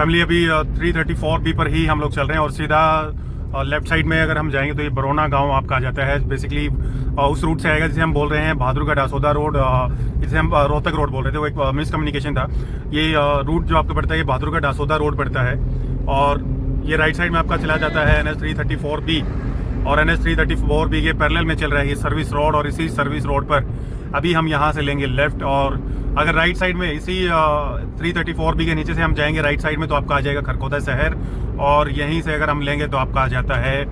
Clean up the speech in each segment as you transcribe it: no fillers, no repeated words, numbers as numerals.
Family अभी 334B पर ही हम लोग चल रहे हैं और सीधा लेफ्ट साइड में अगर हम जाएंगे तो ये बरौना गांव आपका आ जाता है। बेसिकली उस रूट से आएगा जिसे हम बोल रहे हैं बहादुरगढ़ आसोदा रोड, जिसे हम रोहतक रोड बोल रहे थे, वो एक मिसकम्युनिकेशन था। ये रूट जो आपको पड़ता है ये बहादुरगढ़ आसोदा रोड पड़ता है और ये राइट साइड में आपका चला जाता है NH 334B और NH 334B के पैरेलल में चल रहा है ये सर्विस रोड। और इसी सर्विस रोड पर अभी हम यहाँ से लेंगे लेफ्ट और अगर राइट साइड में इसी 334B के नीचे से हम जाएंगे राइट साइड में तो आपका आ जाएगा खरखोदा शहर और यहीं से अगर हम लेंगे तो आपका आ जाता है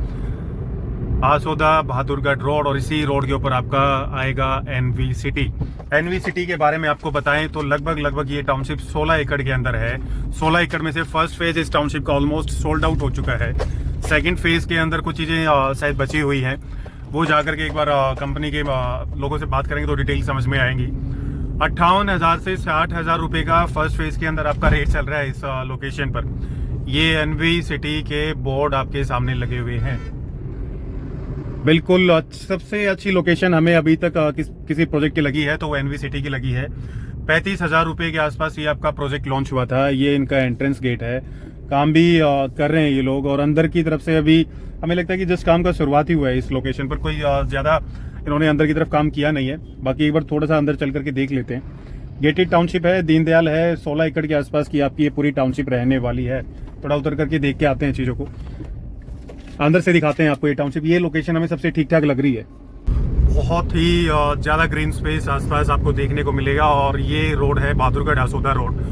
आसोदा बहादुरगढ़ रोड और इसी रोड के ऊपर आपका आएगा NV सिटी। NV सिटी के बारे में आपको बताएं तो लगभग ये टाउनशिप 16 एकड़ के अंदर है। 16 एकड़ में से फर्स्ट फेज इस टाउनशिप का ऑलमोस्ट सोल्ड आउट हो चुका है। सेकंड फेज के अंदर कुछ चीज़ें शायद बची हुई हैं, वो जाकर के एक बार कंपनी के लोगों से बात करेंगे तो डिटेल समझ में आएंगी। 58,000 से 60,000 रुपये का फर्स्ट फेज के अंदर आपका रेट चल रहा है इस लोकेशन पर। ये NV सिटी के बोर्ड आपके सामने लगे हुए हैं। बिल्कुल सबसे अच्छी लोकेशन हमें अभी तक किसी प्रोजेक्ट की लगी है तो वो NV सिटी की लगी है। 35,000 रुपये के आसपास ये आपका प्रोजेक्ट लॉन्च हुआ था। ये इनका एंट्रेंस गेट है, काम भी कर रहे हैं ये लोग और अंदर की तरफ से अभी हमें लगता है कि जस्ट काम का शुरुआत ही हुआ है। इस लोकेशन पर कोई ज़्यादा इन्होंने अंदर की तरफ काम किया नहीं है। बाकी एक बार थोड़ा सा अंदर चल करके देख लेते हैं। गेटेड टाउनशिप है, दीनदयाल है, 16 एकड़ के आसपास की आपकी ये पूरी टाउनशिप रहने वाली है। थोड़ा उतर करके देख के आते हैं चीज़ों को, अंदर से दिखाते हैं आपको ये टाउनशिप। ये लोकेशन हमें सबसे ठीक ठाक लग रही है। बहुत ही ज़्यादा ग्रीन स्पेस आसपास आपको देखने को मिलेगा और ये रोड है बहादुरगढ़ आसोदा रोड।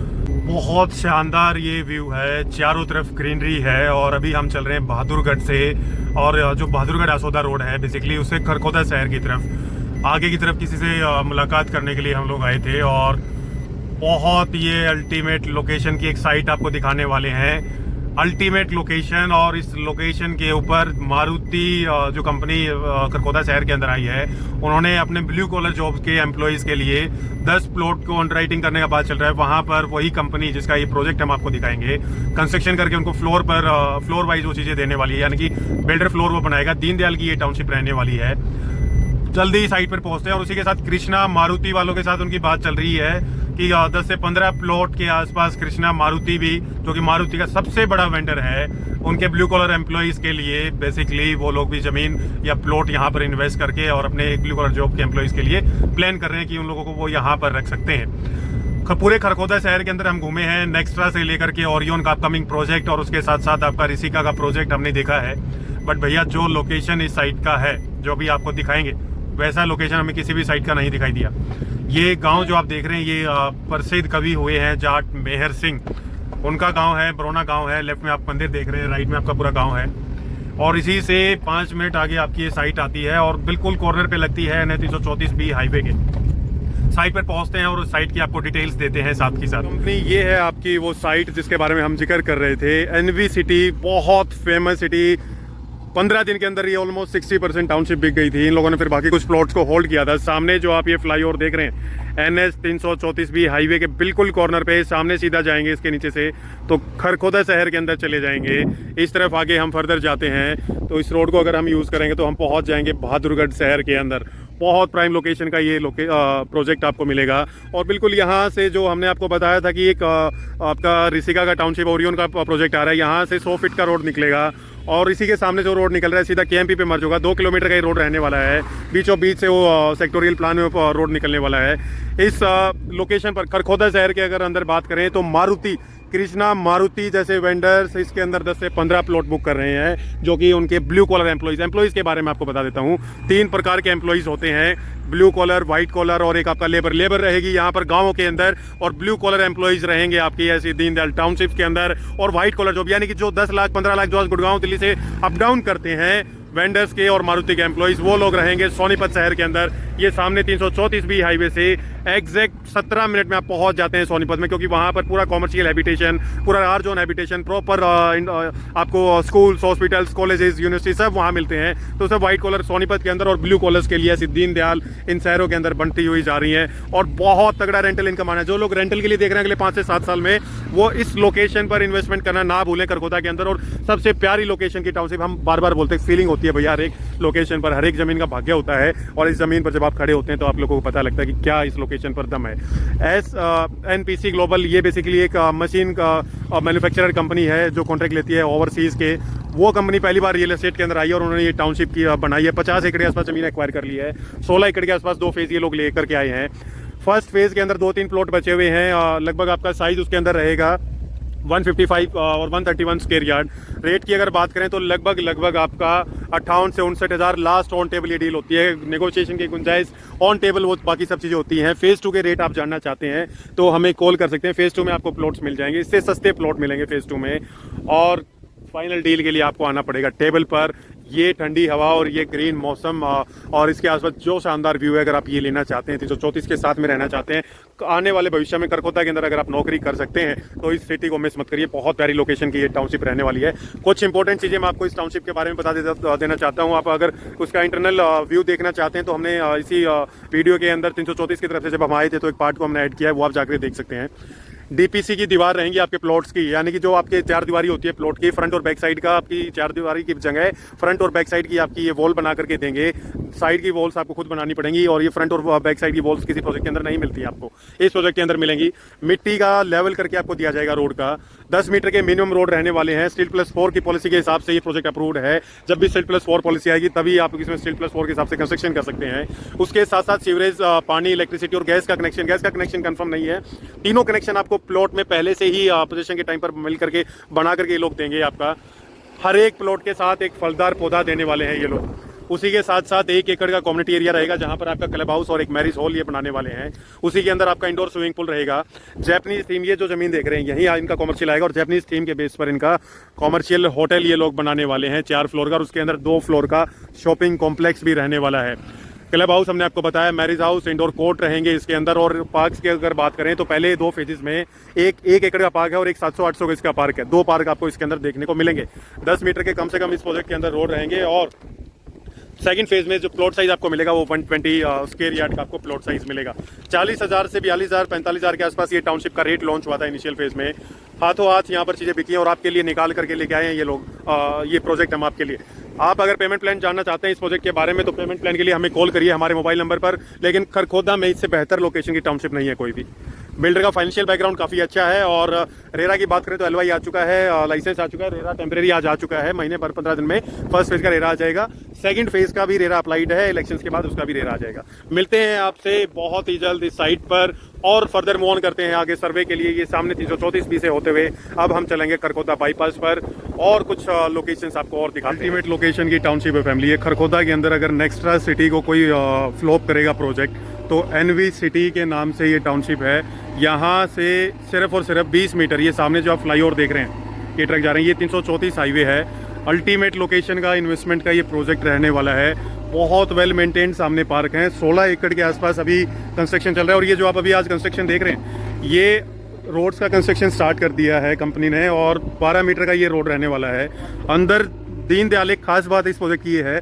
बहुत शानदार ये व्यू है, चारों तरफ ग्रीनरी है और अभी हम चल रहे हैं बहादुरगढ़ से और जो बहादुरगढ़ आसोदा रोड है बेसिकली उससे खरखोदा शहर की तरफ आगे की तरफ किसी से मुलाकात करने के लिए हम लोग आए थे और बहुत ये अल्टीमेट लोकेशन की एक साइट आपको दिखाने वाले हैं। अल्टीमेट लोकेशन और इस लोकेशन के ऊपर मारुति जो कंपनी खरखोदा शहर के अंदर आई है उन्होंने अपने ब्लू कॉलर जॉब्स के एम्प्लॉयज़ के लिए 10 प्लॉट को अंडरराइटिंग करने का बात चल रहा है। वहाँ पर वही कंपनी जिसका ये प्रोजेक्ट हम आपको दिखाएंगे कंस्ट्रक्शन करके उनको फ्लोर वाइज वो चीज़ें देने वाली है, यानी कि बिल्डर फ्लोर वो बनाएगा। दीनदयाल की ये टाउनशिप रहने वाली है। जल्दी ही साइट पर पहुँचते हैं और उसी के साथ कृष्णा मारुति वालों के साथ उनकी बात चल रही है कि 10 से 15 प्लॉट के आसपास कृष्णा मारुति भी, जो कि मारुति का सबसे बड़ा वेंडर है, उनके ब्लू कॉलर एम्प्लॉयज़ के लिए बेसिकली वो लोग भी ज़मीन या प्लॉट यहाँ पर इन्वेस्ट करके और अपने ब्लू कॉलर जॉब के एम्प्लॉयज़ के लिए प्लान कर रहे हैं कि उन लोगों को वो यहाँ पर रख सकते हैं। पूरे खरखोदा शहर के अंदर हम घूमे हैं, नेक्स्ट्रा से लेकर के ओरियन का अपकमिंग प्रोजेक्ट और उसके साथ साथ आपका ऋषिका का प्रोजेक्ट हमने देखा है। बट भैया जो लोकेशन इस साइट का है जो भी आपको दिखाएंगे वैसा लोकेशन हमें किसी भी साइट का नहीं दिखाई दिया। ये गांव जो आप देख रहे हैं ये प्रसिद्ध कवि हुए हैं जाट मेहर सिंह, उनका गांव है, बरौना गांव है। लेफ्ट में आप मंदिर देख रहे हैं, राइट में आपका पूरा गांव है और इसी से 5 मिनट आगे आपकी ये साइट आती है और बिल्कुल कॉर्नर पे लगती है NH 334B हाईवे के। साइट पर पहुंचते हैं और उस साइट की आपको डिटेल्स देते हैं साथ ही साथ। कंपनी ये है आपकी वो साइट जिसके बारे में हम जिक्र कर रहे थे, NV सिटी, बहुत फेमस सिटी। 15 दिन के अंदर ये ऑलमोस्ट 60% टाउनशिप बिक गई थी। इन लोगों ने फिर बाकी कुछ प्लॉट्स को होल्ड किया था। सामने जो आप ये फ्लाईओवर देख रहे हैं NH 334B हाईवे के बिल्कुल कॉर्नर पे, सामने सीधा जाएंगे इसके नीचे से तो खरखोदा शहर के अंदर चले जाएंगे। इस तरफ आगे हम फर्दर जाते हैं तो इस रोड को अगर हम यूज़ करेंगे तो हम पहुंच जाएंगे बहादुरगढ़ शहर के अंदर। बहुत प्राइम लोकेशन का ये प्रोजेक्ट आपको मिलेगा और बिल्कुल यहाँ से जो हमने आपको बताया था कि एक आपका ऋषिका का टाउनशिप ओरियन का प्रोजेक्ट आ रहा है, यहाँ से 100 फीट का रोड निकलेगा और इसी के सामने जो रोड निकल रहा है सीधा KMP पे मर्ज होगा। 2 किलोमीटर का ये रोड रहने वाला है, बीचों बीच से वो सेक्टोरियल प्लान में रोड निकलने वाला है। इस लोकेशन पर खरखोदा शहर के अगर अंदर बात करें तो मारुति, कृष्णा मारुति जैसे वेंडर्स इसके अंदर 10 से 15 प्लॉट बुक कर रहे हैं जो कि उनके ब्लू कॉलर एम्प्लॉयज़ के बारे में आपको बता देता हूँ। 3 प्रकार के एम्प्लॉयज़ होते हैं, ब्लू कॉलर, व्हाइट कॉलर और एक आपका लेबर रहेगी यहाँ पर गाँवों के अंदर और ब्लू कॉलर एम्प्लॉयज़ रहेंगे आपकी ऐसी दीनदयाल टाउनशिप के अंदर। और व्हाइट कॉलर जॉब यानी कि जो 10 लाख 15 लाख जो गुड़गांव दिल्ली से अप डाउन करते हैं वेंडर्स के और मारुति के एम्प्लॉयज़, वो लोग रहेंगे सोनीपत शहर के अंदर। ये सामने 334B हाईवे से एग्जैक्ट 17 मिनट में आप पहुंच जाते हैं सोनीपत में, क्योंकि वहां पर पूरा कॉमर्शियल हैबिटेशन, पूरा आर जोन हैबिटेशन, प्रॉपर आपको स्कूल्स, हॉस्पिटल्स, कॉलेजेस, यूनिवर्सिटी सब वहां मिलते हैं। तो सब व्हाइट कॉलर सोनीपत के अंदर और ब्लू कॉलर्स के लिए ऐसी दीनदयाल इन शहरों के अंदर बनती हुई जा रही है और बहुत तगड़ा रेंटल इनकम आना है। जो लोग रेंटल के लिए देख रहे हैं अगले 5 से 7 साल में, वो इस लोकेशन पर इन्वेस्टमेंट करना ना भूलें खरखोदा के अंदर। और सबसे प्यारी लोकेशन की टाउनशिप, हम बार बार बोलते हैं, फीलिंग होती है भैया एक लोकेशन पर। हर एक ज़मीन का भाग्य होता है और इस ज़मीन पर जब आप खड़े होते हैं तो आप लोगों को पता लगता है कि क्या इस लोकेशन पर दम है। NPC ग्लोबल ये बेसिकली एक मशीन का मैन्युफैक्चरर कंपनी है जो कॉन्ट्रैक्ट लेती है ओवरसीज़ के। वो कंपनी पहली बार रियल एस्टेट के अंदर आई है और उन्होंने ये टाउनशिप की बनाई है। 50 एकड़ के आसपास ज़मीन एक्वायर कर ली है। 16 एकड़ के आसपास 2 फेज़ ये लोग लेकर के आए हैं। फर्स्ट फेज़ के अंदर 2-3 प्लॉट बचे हुए हैं। लगभग आपका साइज़ उसके अंदर रहेगा 155 और 131 स्क्वायर यार्ड। रेट की अगर बात करें तो लगभग आपका 58 से 59 हज़ार लास्ट ऑन टेबल ये डील होती है। नेगोशिएशन की गुंजाइश ऑन टेबल वो बाकी सब चीज़ें होती हैं। फेज़ 2 के रेट आप जानना चाहते हैं तो हमें कॉल कर सकते हैं। फेज़ 2 में आपको प्लॉट्स मिल जाएंगे, इससे सस्ते प्लॉट मिलेंगे फेज़ 2 में। और फाइनल डील के लिए आपको आना पड़ेगा टेबल पर। ये ठंडी हवा और ये ग्रीन मौसम और इसके आसपास जो शानदार व्यू है, अगर आप ये लेना चाहते हैं 334 के साथ में रहना चाहते हैं, आने वाले भविष्य में करकोटा के अंदर अगर आप नौकरी कर सकते हैं तो इस सिटी को मिस मत करिए। बहुत प्यारी लोकेशन की ये टाउनशिप रहने वाली है। कुछ इंपॉर्टेंट चीज़ें मैं आपको इस टाउनशिप के बारे में बता देना चाहता हूँ। आप अगर उसका इंटरनल व्यू देखना चाहते हैं तो हमने इसी वीडियो के अंदर 334 की तरफ से जब हम आए थे तो एक पार्ट को हमने ऐड किया है, वो आप जाकर देख सकते हैं। DPC की दीवार रहेंगी आपके प्लॉट्स की, यानी कि जो आपके 4 दीवारी होती है प्लॉट की, फ्रंट और बैक साइड का आपकी 4 दीवारी की जगह फ्रंट और बैक साइड की आपकी ये वॉल बना करके देंगे। साइड की वॉल्स आपको खुद बनानी पड़ेंगी और ये फ्रंट और बैक साइड की वॉल्स किसी प्रोजेक्ट के अंदर नहीं मिलती है, आपको इस प्रोजेक्ट के अंदर मिलेंगी। मिट्टी का लेवल करके आपको दिया जाएगा रोड का। 10 मीटर के मिनिमम रोड रहने वाले हैं। स्टील प्लस 4 की पॉलिसी के हिसाब से ये प्रोजेक्ट अप्रूव्ड है। जब भी स्टील प्लस 4 पॉलिसी आएगी तभी आप इसमें स्टील प्लस 4 के हिसाब से कंस्ट्रक्शन कर सकते हैं। उसके साथ साथ सीवरेज, पानी, इलेक्ट्रिसिटी और गैस का कनेक्शन कंफर्म नहीं है। तीनों कनेक्शन आपको प्लॉट में पहले से ही पोजीशन के टाइम पर मिल करके बना करके ये लोग देंगे। आपका हर एक प्लॉट के साथ एक फलदार पौधा देने वाले हैं ये लोग। उसी के साथ साथ 1 एकड़ का कम्युनिटी एरिया रहेगा जहां पर आपका क्लब हाउस और एक मैरिज हॉल ये बनाने वाले हैं। उसी के अंदर आपका इंडोर स्विमिंग पूल रहेगा। जैपनीज थीम, ये जो जमीन देख रहे हैं यहीं इनका कॉमर्शियल आएगा और जैपनीज थीम के बेस पर इनका कॉमर्शियल होटल ये लोग बनाने वाले हैं 4 फ्लोर का, और उसके अंदर 2 फ्लोर का शॉपिंग कॉम्प्लेक्स भी रहने वाला है। क्लब हाउस हमने आपको बताया, मैरिज हाउस, इंडोर कोर्ट रहेंगे इसके अंदर। और पार्क्स की अगर बात करें तो पहले 2 फेजेस में एक एकड़ का पार्क है और एक 700-800 गज का पार्क है। 2 पार्क आपको इसके अंदर देखने को मिलेंगे। 10 मीटर के कम से कम इस प्रोजेक्ट के अंदर रोड रहेंगे। और सेकंड फेज में जो प्लॉट साइज आपको मिलेगा वो 120 स्क्वायर यार्ड का आपको प्लॉट साइज मिलेगा। 40,000 से 42,000 45,000 के आसपास ये टाउनशिप का रेट लॉन्च हुआ था इनिशियल फेज में। हाथों हाथ यहाँ पर चीज़ें बिकी हैं और आपके लिए निकाल करके लेके आए हैं ये लोग। ये प्रोजेक्ट हम आपके लिए, आप अगर पेमेंट प्लान जानना चाहते हैं इस प्रोजेक्ट के बारे में तो पेमेंट प्लान के लिए हमें कॉल करिए हमारे मोबाइल नंबर पर। लेकिन खरखोदा में इससे बेहतर लोकेशन की टाउनशिप नहीं है कोई भी। बिल्डर का फाइनेंशियल बैकग्राउंड काफ़ी अच्छा है। और रेरा की बात करें तो LOI आ चुका है, लाइसेंस आ चुका है। रेरा टेम्परेरी आज आ चुका है, महीने पर 15 दिन में फर्स्ट फेज का रेरा आ जाएगा। सेकंड फेज का भी रेरा अप्लाइड है, इलेक्शंस के बाद उसका भी रेरा आ जाएगा। मिलते हैं आपसे बहुत ही जल्द इस साइट पर और फर्दर मूव ऑन करते हैं आगे सर्वे के लिए। ये सामने 334B से होते हुए अब हम चलेंगे खरखोदा बाईपास पर और कुछ लोकेशंस आपको और दिखाते हैं। अल्टीमेट लोकेशन की टाउनशिप है फैमिली। ये खरखोदा के अंदर अगर नेक्स्ट्रा सिटी को कोई फ्लॉप करेगा प्रोजेक्ट तो NV सिटी के नाम से ये टाउनशिप है। यहाँ से सिर्फ और सिर्फ 20 मीटर, ये सामने जो आप फ्लाईओवर देख रहे हैं ये ट्रक जा रहे हैं, ये 334 हाईवे है। अल्टीमेट लोकेशन का इन्वेस्टमेंट का ये प्रोजेक्ट रहने वाला है। बहुत वेल मेंटेन्ड सामने पार्क है। 16 एकड़ के आसपास अभी कंस्ट्रक्शन चल रहा है। और ये जो आप अभी आज कंस्ट्रक्शन देख रहे हैं ये रोड्स का कंस्ट्रक्शन स्टार्ट कर दिया है कंपनी ने और 12 मीटर का ये रोड रहने वाला है। अंदर दीनदयाल, एक खास बात इस प्रोजेक्ट की ये है,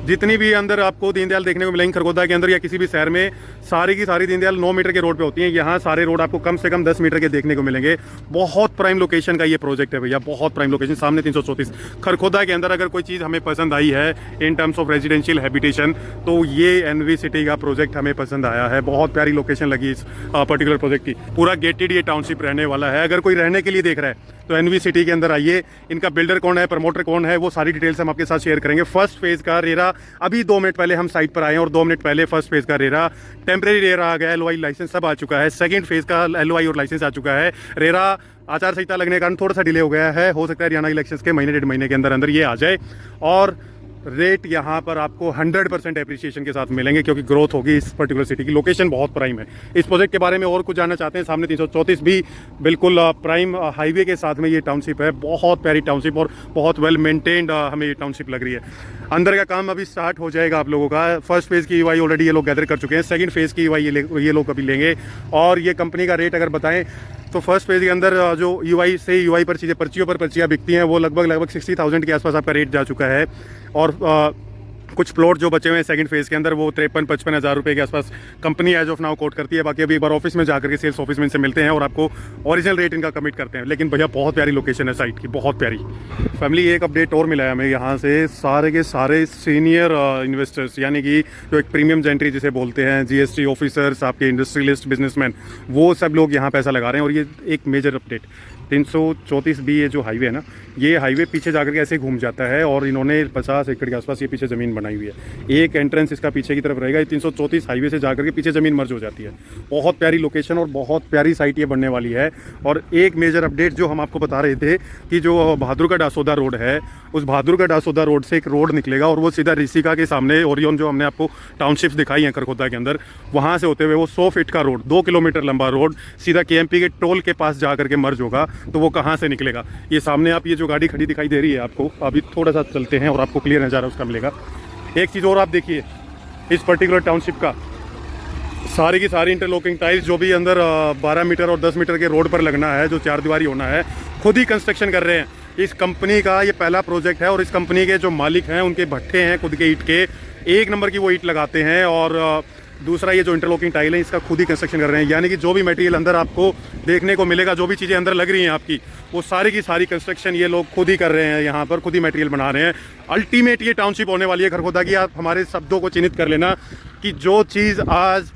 जितनी भी अंदर आपको दीनदयाल देखने को मिलेंगे खरगोदा के अंदर या किसी भी शहर में, सारी की सारी दीनदयाल 9 मीटर के रोड पे होती हैं। यहाँ सारे रोड आपको कम से कम 10 मीटर के देखने को मिलेंगे। बहुत प्राइम लोकेशन का ये प्रोजेक्ट है भैया, बहुत प्राइम लोकेशन। सामने 334 खरगोदा के अंदर अगर कोई चीज़ हमें पसंद आई है in terms of residential habitation तो ये NV सिटी का प्रोजेक्ट हमें पसंद आया है। बहुत प्यारी लोकेशन लगी इस पर्टिकुलर प्रोजेक्ट की। पूरा गेटेड ये टाउनशिप रहने वाला है। अगर कोई रहने के लिए देख रहा है तो NV सिटी के अंदर आइए। इनका बिल्डर कौन है, प्रमोटर कौन है, वो सारी डिटेल्स हम आपके साथ शेयर करेंगे। फर्स्ट फेज का रेरा अभी 2 मिनट पहले हम साइट पर आए और 2 मिनट पहले फर्स्ट फेज का रेरा, टेम्परेरी रेरा आ गया, LOI लाइसेंस सब आ चुका है। सेकंड फेज का LOI और लाइसेंस आ चुका है। रेरा आचार संहिता लगने के कारण थोड़ा सा डिले हो गया है। हो सकता है हरियाणा इलेक्शंस के महीने 1.5 महीने के अंदर अंदर ये आ जाए। और रेट यहाँ पर आपको 100% एप्रिसिएशन के साथ मिलेंगे क्योंकि ग्रोथ होगी इस पर्टिकुलर सिटी की। लोकेशन बहुत प्राइम है। इस प्रोजेक्ट के बारे में और कुछ जानना चाहते हैं, सामने 334 भी बिल्कुल प्राइम हाईवे के साथ में ये टाउनशिप है। बहुत प्यारी टाउनशिप और बहुत वेल मेंटेन्ड हमें ये टाउनशिप लग रही है। अंदर का काम अभी स्टार्ट हो जाएगा आप लोगों का। फर्स्ट फेज़ की EOI ऑलरेडी ये लोग गैदर कर चुके हैं। सेकंड फेज़ की EOI ये लोग अभी लेंगे। और ये कंपनी का रेट अगर बताएं तो फर्स्ट फेज़ के अंदर जो EOI से EOI पर चीज़ें पर्चियों पर पर्चियाँ बिकती हैं वो लगभग 60,000 के आसपास आपका रेट जा चुका है। और कुछ प्लॉट जो बचे हुए हैं सेकंड फेज़ के अंदर वो 53-55 हज़ार रुपये के आसपास company as of now quote करती है। बाकी अभी एक बार ऑफिस में जाकर के सेल्स ऑफिस में इनसे मिलते हैं और आपको ओरिजिनल रेट इनका कमिट करते हैं। लेकिन भैया बहुत प्यारी लोकेशन है साइट की, बहुत प्यारी। फैमिली एक अपडेट और मिला है हमें यहाँ से, सारे के सारे सीनियर इन्वेस्टर्स यानी कि जो एक प्रीमियम जेंट्री जिसे बोलते हैं, GST ऑफिसर्स, आपके इंडस्ट्रियलिस्ट, बिजनेसमैन, वो सब लोग यहाँ पैसा लगा रहे हैं। और ये एक मेजर अपडेट 334B ये जो हाईवे है ना, ये हाईवे पीछे जाकर के ऐसे घूम जाता है और इन्होंने 50 एकड़ के आसपास ये पीछे ज़मीन बनाई हुई है। एक एंट्रेंस इसका पीछे की तरफ रहेगा, ये 334 हाईवे से जाकर के पीछे ज़मीन मर्ज हो जाती है। बहुत प्यारी लोकेशन और बहुत प्यारी साइट ये बनने वाली है। और एक मेजर अपडेट जो हम आपको बता रहे थे कि जो बहादुरगढ़ आसोदा रोड है, उस बहादुरगढ़ आसोदा रोड से एक रोड निकलेगा और वो सीधा ऋषिका के सामने ओरियन जो हमने आपको टाउनशिप्स दिखाई हैं खरखोदा के अंदर, वहाँ से होते हुए वो 100 फीट का रोड, 2 किलोमीटर लंबा रोड सीधा KMP के टोल के पास जा करके मर्ज होगा। तो वो कहाँ से निकलेगा, ये सामने आप ये जो गाड़ी खड़ी दिखाई दे रही है आपको, अभी थोड़ा सा चलते हैं और आपको क्लियर नज़ारा उसका मिलेगा। एक चीज़ और आप देखिए, इस पर्टिकुलर टाउनशिप का सारी की सारी इंटरलॉकिंग टाइल्स जो भी अंदर 12 मीटर और 10 मीटर के रोड पर लगना है, जो 4 दीवारी होना है, खुद ही कंस्ट्रक्शन कर रहे हैं। इस कंपनी का ये पहला प्रोजेक्ट है और इस कंपनी के जो मालिक हैं उनके भट्ठे हैं खुद के ईंट के, 1 नंबर की वो ईंट लगाते हैं। और दूसरा ये जो इंटरलॉकिंग टाइल है इसका खुद ही कंस्ट्रक्शन कर रहे हैं, यानी कि जो भी मटेरियल अंदर आपको देखने को मिलेगा, जो भी चीज़ें अंदर लग रही हैं आपकी, वो सारी की सारी कंस्ट्रक्शन ये लोग खुद ही कर रहे हैं, यहाँ पर खुद ही मटेरियल बना रहे हैं। अल्टीमेट ये टाउनशिप होने वाली है खरखोदा की। आप हमारे शब्दों को चिन्हित कर लेना कि जो चीज़ आज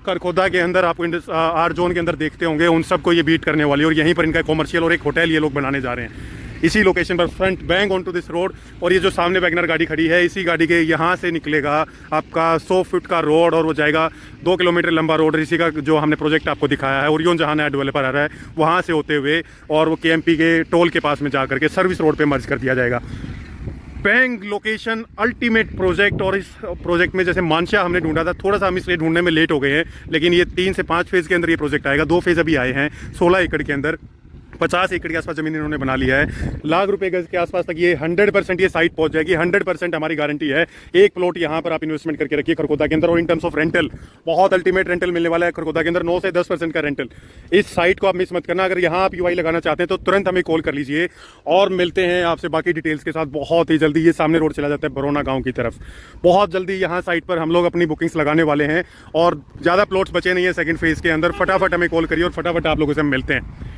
खरखोदा के अंदर आपको आर जोन के अंदर देखते होंगे, उन सबको ये बीट करने वाली है। और यहीं पर इनका कॉमर्शियल और एक होटल ये लोग बनाने जा रहे हैं इसी लोकेशन पर, front bank on to this road. और ये जो सामने वैगनर गाड़ी खड़ी है, इसी गाड़ी के यहाँ से निकलेगा आपका 100 फीट का रोड और वो जाएगा 2 किलोमीटर लंबा रोड ऋषि का, जो हमने प्रोजेक्ट आपको दिखाया है ओरियन जहाँ नया डेवलपर आ रहा है, वहाँ से होते हुए और वो KMP के टोल के पास में जा करके सर्विस रोड पे मर्ज कर दिया जाएगा। Bang location, ultimate project. और इस प्रोजेक्ट में जैसे मानसा हमने ढूंढा था, थोड़ा सा हम इसलिए ढूंढने में लेट हो गए हैं, लेकिन ये 3 से 5 फेज़ के अंदर ये प्रोजेक्ट आएगा। 2 फेज़ अभी आए हैं, 16 एकड़ के अंदर 50 एकड़ के आसपास ज़मीन इन्होंने बना लिया है। लाख रुपए गज के आसपास तक ये 100% ये साइट पहुंच जाएगी। 100% हमारी गारंटी है। एक प्लॉट यहाँ पर आप इन्वेस्टमेंट करके रखिए खरखोदा के अंदर। और इन टर्म्स ऑफ रेंटल बहुत अल्टीमेट रेंटल मिलने वाला है खरखोदा के अंदर, 9 से 10% का रेंटल। इस साइट को आप मिस मत करना। अगर यहाँ आप UI लगाना चाहते हैं तो तुरंत हमें कॉल कर लीजिए और मिलते हैं आपसे बाकी डिटेल्स के साथ बहुत ही जल्दी। ये सामने रोड चला जाता है बरौना गाँव की तरफ। बहुत जल्दी यहाँ साइट पर हम लोग अपनी बुकिंग्स लगाने वाले हैं और ज़्यादा प्लॉट्स बचे नहीं है सेकंड फेज़ के अंदर। फटाफट हमें कॉल करिए और फटाफट आप लोगों से हम मिलते हैं।